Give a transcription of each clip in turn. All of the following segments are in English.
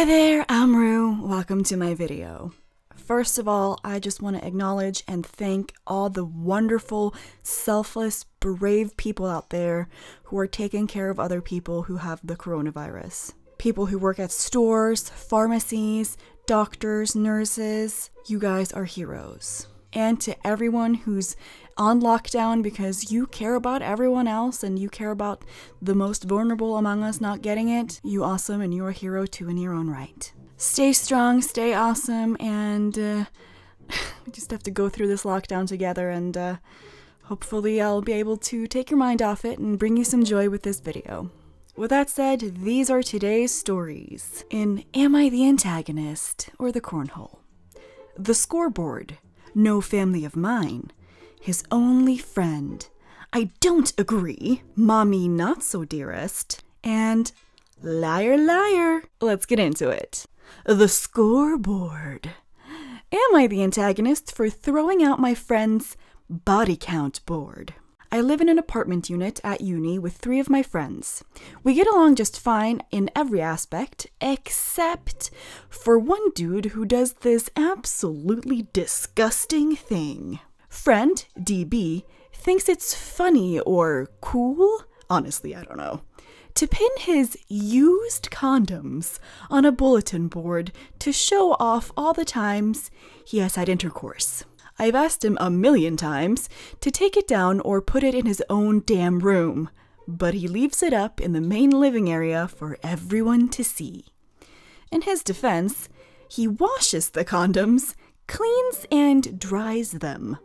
Hi there, I'm Roux. Welcome to my video. First of all, I just want to acknowledge and thank all the wonderful, selfless, brave people out there who are taking care of other people who have the coronavirus. People who work at stores, pharmacies, doctors, nurses. You guys are heroes. And to everyone who's on lockdown because you care about everyone else and you care about the most vulnerable among us not getting it, you awesome and you're a hero too in your own right. Stay strong, stay awesome, and we just have to go through this lockdown together, and hopefully I'll be able to take your mind off it and bring you some joy with this video. With that said, these are today's stories in Am I the Antagonist or the Cornhole? The Scoreboard, No Family of Mine, His Only Friend, I Don't Agree, Mommy Not So Dearest, and Liar Liar. Let's get into it. The Scoreboard. Am I the antagonist for throwing out my friend's body count board? I live in an apartment unit at uni with 3 of my friends. We get along just fine in every aspect, except for one dude who does this absolutely disgusting thing. Friend, DB, thinks it's funny or cool, honestly I don't know, to pin his used condoms on a bulletin board to show off all the times he has had intercourse. I've asked him 1,000,000 times to take it down or put it in his own damn room, but he leaves it up in the main living area for everyone to see. In his defense, he washes the condoms, cleans and dries them.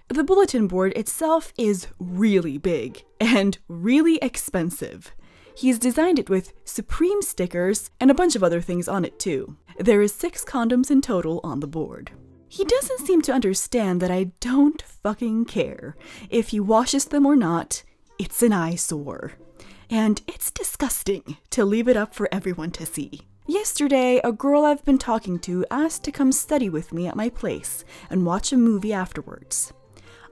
The bulletin board itself is really big and really expensive. He's designed it with Supreme stickers and a bunch of other things on it too. There is 6 condoms in total on the board. He doesn't seem to understand that I don't fucking care. If he washes them or not, it's an eyesore. And it's disgusting to leave it up for everyone to see. Yesterday, a girl I've been talking to asked to come study with me at my place and watch a movie afterwards.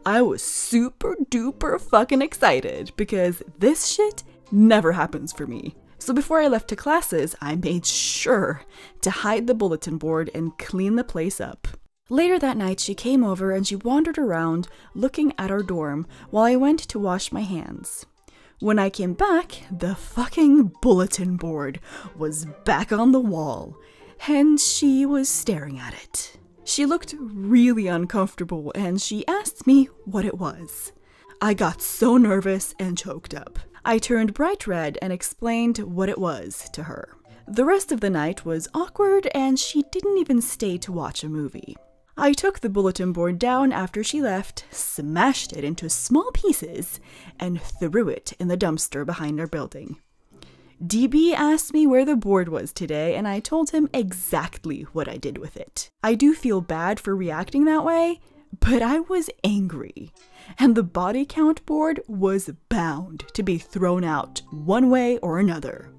I was super duper fucking excited because this shit never happens for me. So before I left to classes, I made sure to hide the bulletin board and clean the place up. Later that night, she came over and she wandered around looking at our dorm while I went to wash my hands. When I came back, the fucking bulletin board was back on the wall, and she was staring at it. She looked really uncomfortable and she asked me what it was. I got so nervous and choked up. I turned bright red and explained what it was to her. The rest of the night was awkward and she didn't even stay to watch a movie. I took the bulletin board down after she left, smashed it into small pieces, and threw it in the dumpster behind our building. DB asked me where the board was today, and I told him exactly what I did with it. I do feel bad for reacting that way, but I was angry, and the body count board was bound to be thrown out one way or another.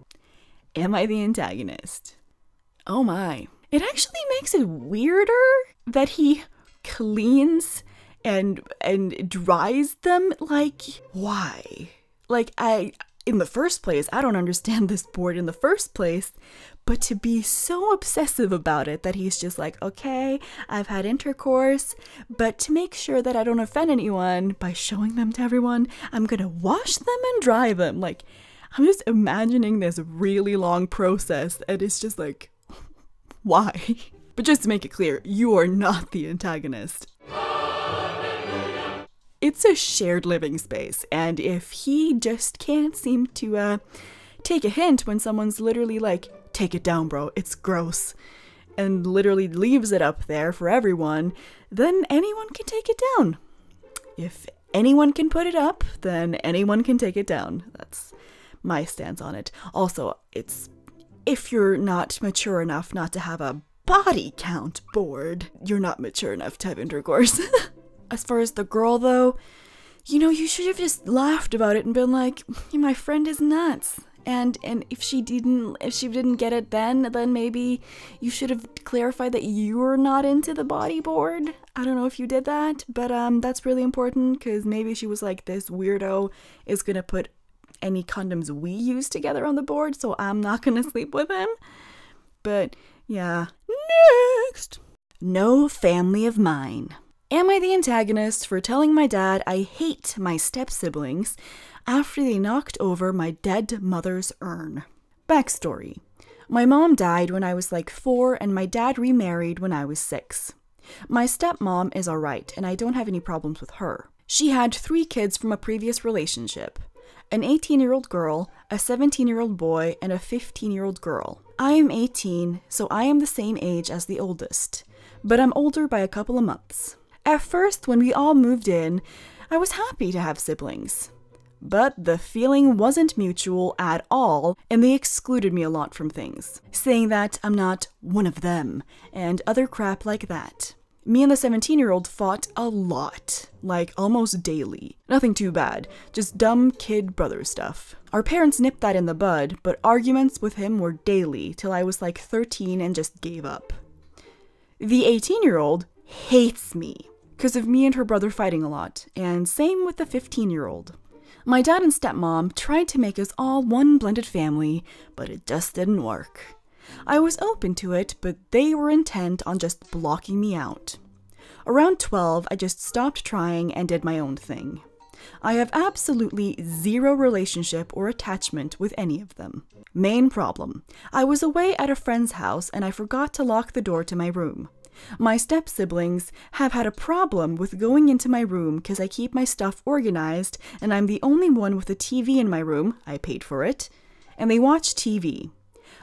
Am I the antagonist? Oh my. It actually makes it weirder that he cleans and dries them. Like, why? Like, in the first place, I don't understand this board in the first place, but to be so obsessive about it that he's just like, okay, I've had intercourse, but to make sure that I don't offend anyone by showing them to everyone, I'm gonna wash them and dry them. Like, I'm just imagining this really long process, and it's just like, why? But just to make it clear, you are not the antagonist. It's a shared living space, and if he just can't seem to take a hint when someone's literally like, take it down bro, it's gross, and literally leaves it up there for everyone, then anyone can take it down. If anyone can put it up, then anyone can take it down. That's my stance on it. Also, it's if you're not mature enough not to have a body count board, you're not mature enough to have intercourse. As far as the girl though, you know, you should have just laughed about it and been like, my friend is nuts. And if she didn't get it then maybe you should have clarified that you're not into the body board. I don't know if you did that, but that's really important because maybe she was like, this weirdo is gonna put any condoms we use together on the board, so I'm not gonna sleep with him. but yeah. Next! No family of mine. Am I the antagonist for telling my dad I hate my step-siblings after they knocked over my dead mother's urn? Backstory. My mom died when I was like 4 and my dad remarried when I was 6. My stepmom is alright and I don't have any problems with her. She had 3 kids from a previous relationship. An 18-year-old girl, a 17-year-old boy, and a 15-year-old girl. I am 18, so I am the same age as the oldest, but I'm older by a couple of months. At first, when we all moved in, I was happy to have siblings. But the feeling wasn't mutual at all, and they excluded me a lot from things, saying that I'm not one of them, and other crap like that. Me and the 17-year-old fought a lot, like almost daily. Nothing too bad, just dumb kid brother stuff. Our parents nipped that in the bud, but arguments with him were daily till I was like 13 and just gave up. The 18-year-old hates me because of me and her brother fighting a lot, and same with the 15-year-old. My dad and stepmom tried to make us all one blended family, but it just didn't work. I was open to it, but they were intent on just blocking me out. Around 12, I just stopped trying and did my own thing. I have absolutely zero relationship or attachment with any of them. Main problem. I was away at a friend's house and I forgot to lock the door to my room. My step-siblings have had a problem with going into my room because I keep my stuff organized and I'm the only one with a TV in my room, I paid for it, and they watch TV.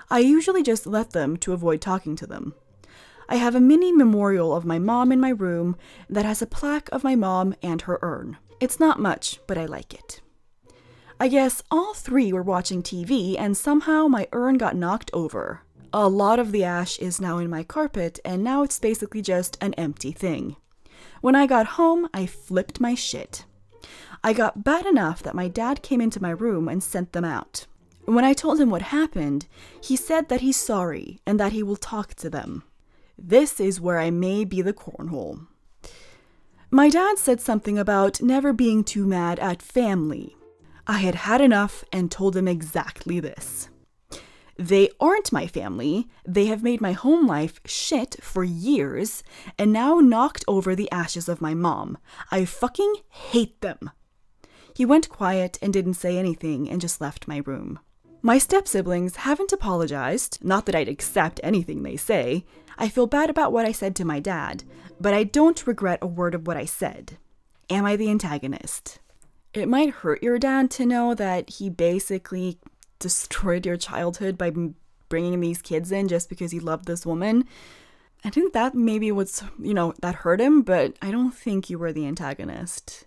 I usually just let them to avoid talking to them. I have a mini memorial of my mom in my room that has a plaque of my mom and her urn. It's not much, but I like it. I guess all 3 were watching TV and somehow my urn got knocked over. A lot of the ash is now in my carpet and now it's basically just an empty thing. When I got home, I flipped my shit. I got bad enough that my dad came into my room and sent them out. When I told him what happened, he said that he's sorry and that he will talk to them. This is where I may be the cornhole. My dad said something about never being too mad at family. I had had enough and told him exactly this. They aren't my family, they have made my home life shit for years and now knocked over the ashes of my mom. I fucking hate them. He went quiet and didn't say anything and just left my room. My step-siblings haven't apologized, not that I'd accept anything they say. I feel bad about what I said to my dad, but I don't regret a word of what I said. Am I the antagonist? It might hurt your dad to know that he basically destroyed your childhood by bringing these kids in just because he loved this woman. I think that maybe was, that hurt him, but I don't think you were the antagonist.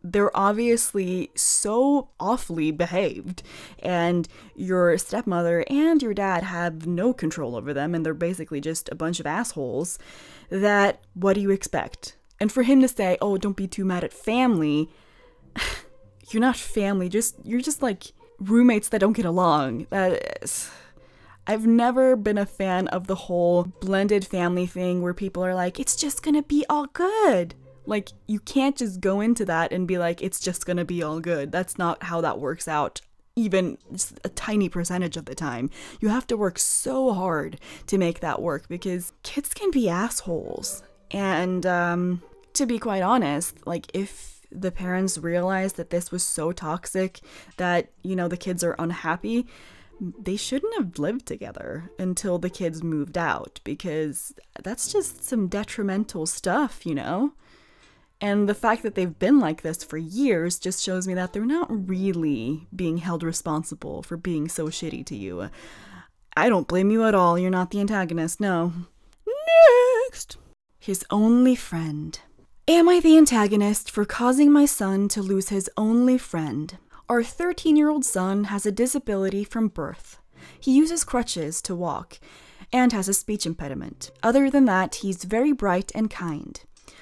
They're obviously so awfully behaved, and your stepmother and your dad have no control over them, and they're basically just a bunch of assholes, that what do you expect? And for him to say, oh, don't be too mad at family, you're not family, you're just like roommates that don't get along. I've never been a fan of the whole blended family thing where people are like, it's just gonna be all good. Like, you can't just go into that and be like, it's just gonna be all good. That's not how that works out, even just a tiny percentage of the time. You have to work so hard to make that work because kids can be assholes. And to be quite honest, like, if the parents realized that this was so toxic that, the kids are unhappy, they shouldn't have lived together until the kids moved out because that's just some detrimental stuff, And the fact that they've been like this for years just shows me that they're not really being held responsible for being so shitty to you. I don't blame you at all. You're not the antagonist, no. Next! His only friend. Am I the antagonist for causing my son to lose his only friend? Our 13-year-old son has a disability from birth. He uses crutches to walk and has a speech impediment. Other than that, he's very bright and kind.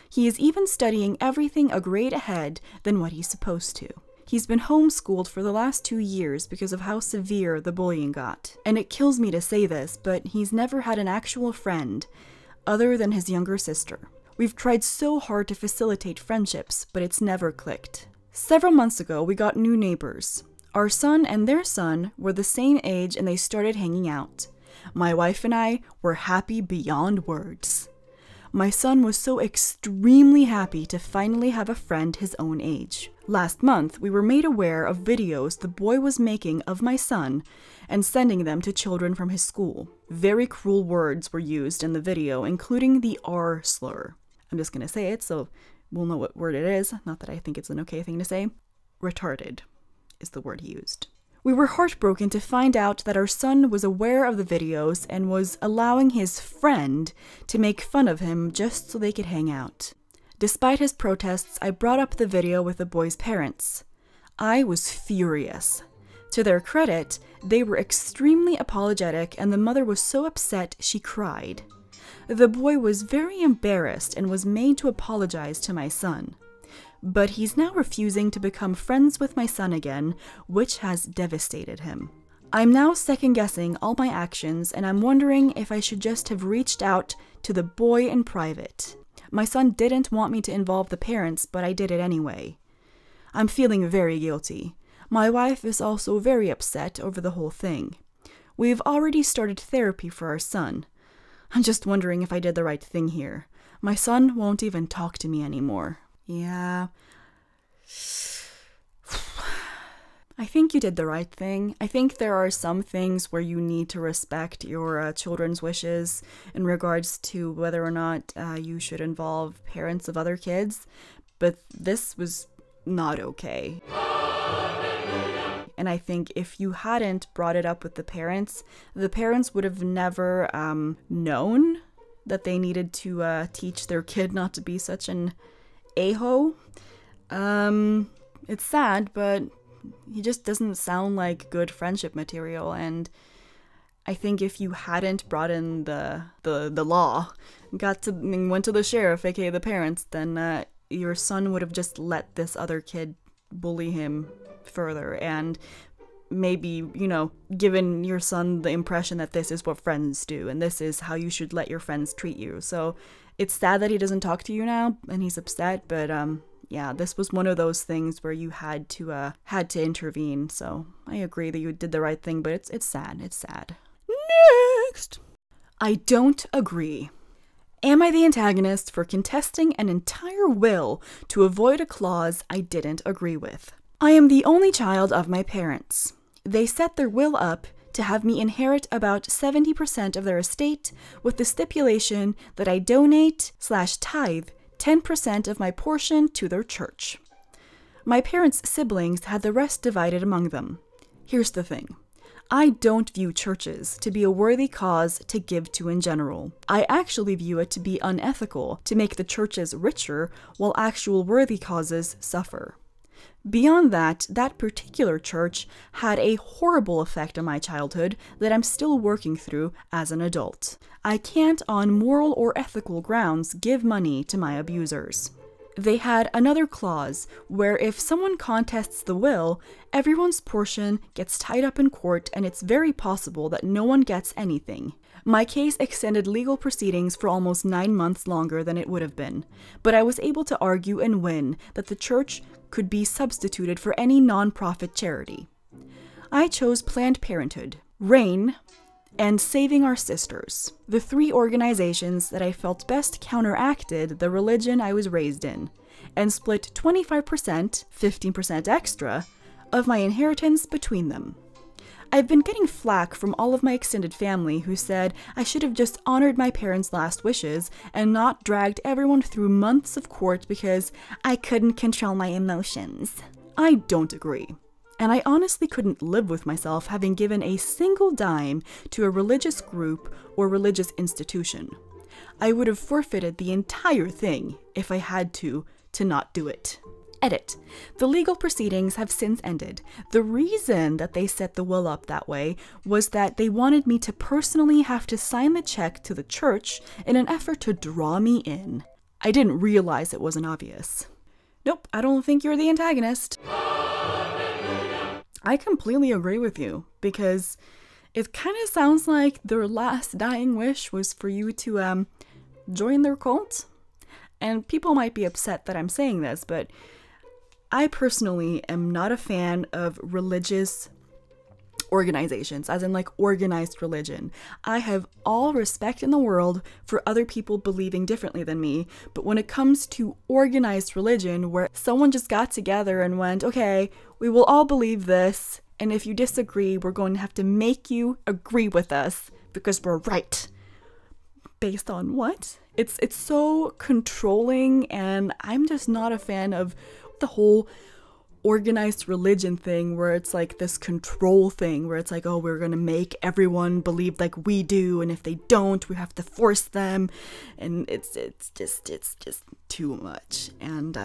He is even studying everything a grade ahead than what he's supposed to. He's been homeschooled for the last 2 years because of how severe the bullying got. And it kills me to say this, but he's never had an actual friend other than his younger sister. We've tried so hard to facilitate friendships, but it's never clicked. Several months ago, we got new neighbors. Our son and their son were the same age and they started hanging out. My wife and I were happy beyond words. My son was so extremely happy to finally have a friend his own age. Last month, we were made aware of videos the boy was making of my son and sending them to children from his school. Very cruel words were used in the video, including the R slur. I'm just gonna say it so we'll know what word it is. Not that I think it's an okay thing to say. Retarded is the word he used. We were heartbroken to find out that our son was aware of the videos and was allowing his friend to make fun of him just so they could hang out. Despite his protests, I brought up the video with the boy's parents. I was furious. To their credit, they were extremely apologetic and the mother was so upset she cried. The boy was very embarrassed and was made to apologize to my son. But he's now refusing to become friends with my son again, which has devastated him. I'm now second-guessing all my actions, and I'm wondering if I should just have reached out to the boy in private. My son didn't want me to involve the parents, but I did it anyway. I'm feeling very guilty. My wife is also very upset over the whole thing. We've already started therapy for our son. I'm just wondering if I did the right thing here. My son won't even talk to me anymore. Yeah. I think you did the right thing. I think there are some things where you need to respect your children's wishes in regards to whether or not you should involve parents of other kids, but this was not okay. And I think if you hadn't brought it up with the parents would have never known that they needed to teach their kid not to be such an a-hole. It's sad, but he just doesn't sound like good friendship material, and I think if you hadn't brought in the law, went to the sheriff, aka the parents, then your son would have just let this other kid bully him further, and maybe, you know, given your son the impression that this is what friends do, and this is how you should let your friends treat you. So it's sad that he doesn't talk to you now, and he's upset, but yeah, this was one of those things where you had to intervene. So I agree that you did the right thing, but it's sad. It's sad. Next, I don't agree. Am I the antagonist for contesting an entire will to avoid a clause I didn't agree with? I am the only child of my parents. They set their will up to have me inherit about 70% of their estate with the stipulation that I donate/tithe 10% of my portion to their church. My parents' siblings had the rest divided among them. Here's the thing. I don't view churches to be a worthy cause to give to in general. I actually view it to be unethical to make the churches richer while actual worthy causes suffer. Beyond that, that particular church had a horrible effect on my childhood that I'm still working through as an adult. I can't, on moral or ethical grounds, give money to my abusers. They had another clause where if someone contests the will, everyone's portion gets tied up in court and it's very possible that no one gets anything. My case extended legal proceedings for almost 9 months longer than it would have been, but I was able to argue and win that the church could be substituted for any non-profit charity. I chose Planned Parenthood, RAIN, and Saving Our Sisters, the 3 organizations that I felt best counteracted the religion I was raised in, and split 25%, 15% extra, of my inheritance between them. I've been getting flack from all of my extended family who said I should have just honored my parents' last wishes and not dragged everyone through months of court because I couldn't control my emotions. I don't agree. And I honestly couldn't live with myself having given a single dime to a religious group or religious institution. I would have forfeited the entire thing if I had to not do it. Edit. The legal proceedings have since ended. The reason that they set the will up that way was that they wanted me to personally have to sign the check to the church in an effort to draw me in. I didn't realize it wasn't obvious. Nope, I don't think you're the antagonist. I completely agree with you, because it kind of sounds like their last dying wish was for you to join their cult. And people might be upset that I'm saying this, but I personally am not a fan of religious organizations, as in like organized religion. I have all respect in the world for other people believing differently than me, but when it comes to organized religion where someone just got together and went, okay, we will all believe this, and if you disagree, we're going to have to make you agree with us because we're right. Based on what? It's so controlling, and I'm just not a fan of the whole organized religion thing where it's like this control thing where it's like, oh, we're gonna make everyone believe like we do, and if they don't, we have to force them, and it's just too much and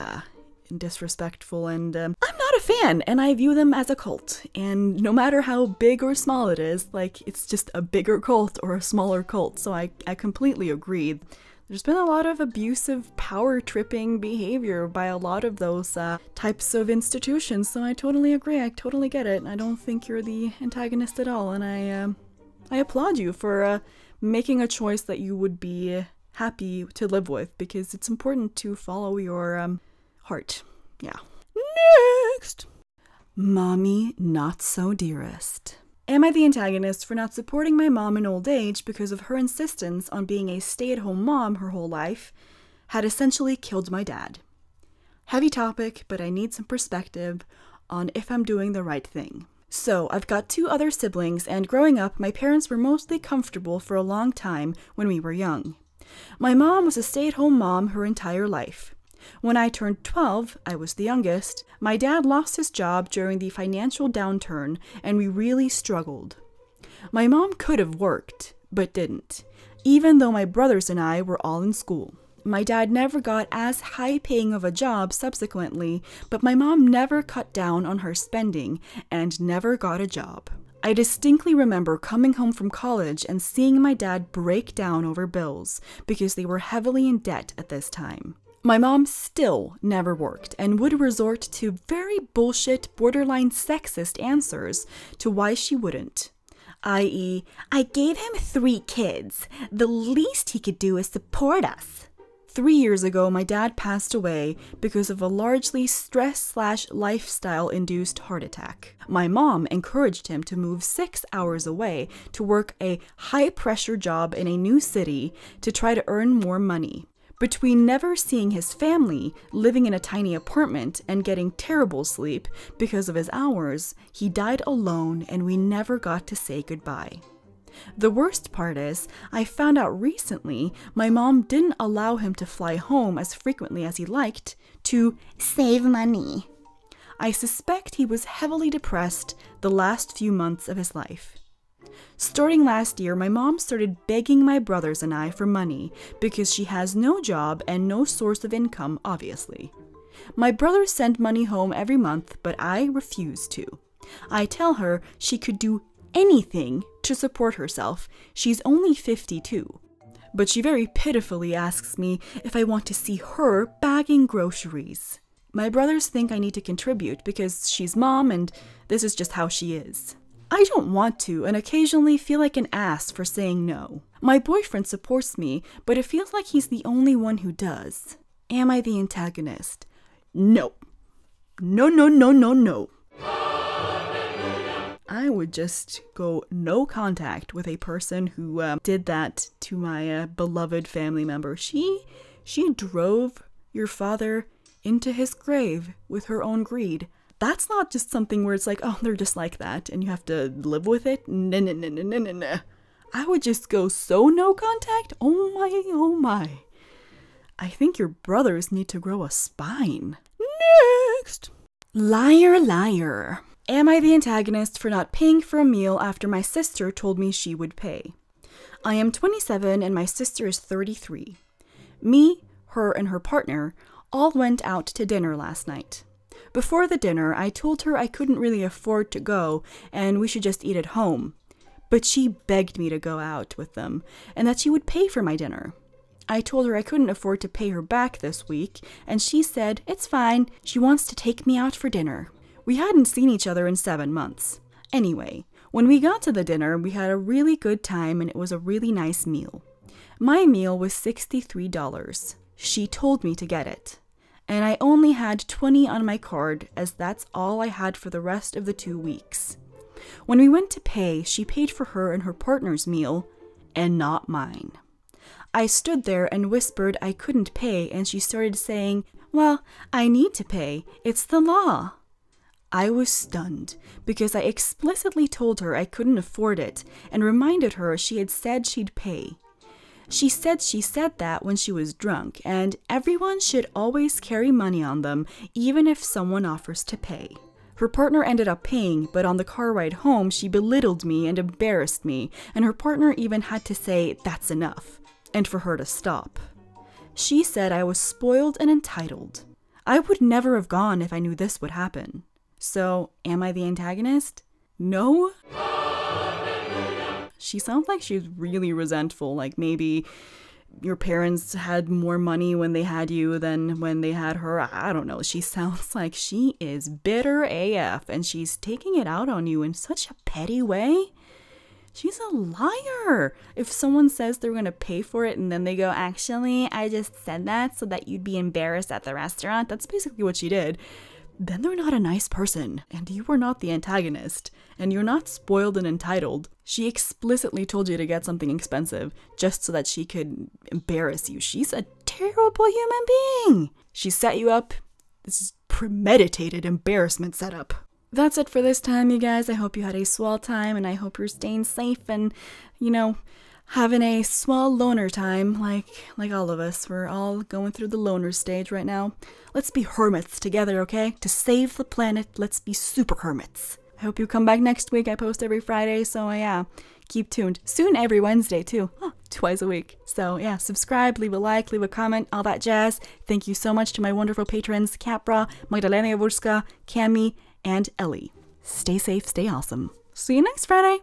disrespectful, and I'm not a fan, and I view them as a cult, and no matter how big or small it is, like, it's just a bigger cult or a smaller cult. So I completely agree. There's been a lot of abusive, power-tripping behavior by a lot of those types of institutions, so I totally agree. I totally get it. I don't think you're the antagonist at all, and I applaud you for making a choice that you would be happy to live with, because it's important to follow your heart. Yeah. Next! Mommy Not So Dearest. Am I the antagonist for not supporting my mom in old age because of her insistence on being a stay-at-home mom her whole life had essentially killed my dad? Heavy topic, but I need some perspective on if I'm doing the right thing. So, I've got 2 other siblings, and growing up, my parents were mostly comfortable for a long time when we were young. My mom was a stay-at-home mom her entire life. When I turned 12, I was the youngest, my dad lost his job during the financial downturn, and we really struggled. My mom could have worked, but didn't, even though my brothers and I were all in school. My dad never got as high-paying of a job subsequently, but my mom never cut down on her spending and never got a job. I distinctly remember coming home from college and seeing my dad break down over bills because they were heavily in debt at this time. My mom still never worked and would resort to very bullshit, borderline sexist answers to why she wouldn't. I.e., I gave him 3 kids. The least he could do is support us. 3 years ago, my dad passed away because of a largely stress/lifestyle-induced heart attack. My mom encouraged him to move 6 hours away to work a high-pressure job in a new city to try to earn more money. Between never seeing his family, living in a tiny apartment, and getting terrible sleep because of his hours, he died alone and we never got to say goodbye. The worst part is, I found out recently my mom didn't allow him to fly home as frequently as he liked to save money. I suspect he was heavily depressed the last few months of his life. Starting last year, my mom started begging my brothers and I for money because she has no job and no source of income, obviously. My brothers send money home every month, but I refuse to. I tell her she could do anything to support herself. She's only 52. But she very pitifully asks me if I want to see her bagging groceries. My brothers think I need to contribute because she's mom and this is just how she is. I don't want to, and occasionally feel like an ass for saying no. My boyfriend supports me, but it feels like he's the only one who does. Am I the antagonist? No. No, no, no, no, no. I would just go no contact with a person who did that to my beloved family member. She drove your father into his grave with her own greed. That's not just something where it's like, oh, they're just like that and you have to live with it. No, no, no, no, no, no, no. I would just go so no contact. Oh my, oh my. I think your brothers need to grow a spine. Next. Liar, liar. Am I the antagonist for not paying for a meal after my sister told me she would pay? I am 27 and my sister is 33. Me, her, and her partner all went out to dinner last night. Before the dinner, I told her I couldn't really afford to go and we should just eat at home. But she begged me to go out with them and that she would pay for my dinner. I told her I couldn't afford to pay her back this week and she said, it's fine, she wants to take me out for dinner. We hadn't seen each other in 7 months. Anyway, when we got to the dinner, we had a really good time and it was a really nice meal. My meal was $63. She told me to get it. and I only had 20 on my card, as that's all I had for the rest of the 2 weeks. When we went to pay, she paid for her and her partner's meal, and not mine. I stood there and whispered I couldn't pay, and she started saying, "Well, I need to pay. It's the law." I was stunned, because I explicitly told her I couldn't afford it, and reminded her she had said she'd pay. She said that when she was drunk, and everyone should always carry money on them, even if someone offers to pay. Her partner ended up paying, but on the car ride home, she belittled me and embarrassed me, and her partner even had to say, "That's enough," and for her to stop. She said I was spoiled and entitled. I would never have gone if I knew this would happen. So, am I the antagonist? No? She sounds like she's really resentful, like maybe your parents had more money when they had you than when they had her. I don't know. She sounds like she is bitter AF, and she's taking it out on you in such a petty way. She's a liar. If someone says they're going to pay for it and then they go, "Actually, I just said that so that you'd be embarrassed at the restaurant," that's basically what she did. Then they're not a nice person, and you are not the antagonist, and you're not spoiled and entitled. She explicitly told you to get something expensive just so that she could embarrass you. She's a terrible human being. She set you up. This is premeditated embarrassment setup. That's it for this time, you guys. I hope you had a swell time, and I hope you're staying safe and, having a swell loner time, like all of us. We're all going through the loner stage right now. Let's be hermits together, okay? To save the planet, let's be super hermits. I hope you come back next week. I post every Friday, so yeah, keep tuned. Soon every Wednesday, too. Twice a week. So yeah, subscribe, leave a like, leave a comment, all that jazz. Thank you so much to my wonderful patrons, Capra, Magdalena Jaworska, Cami, and Ellie. Stay safe, stay awesome. See you next Friday!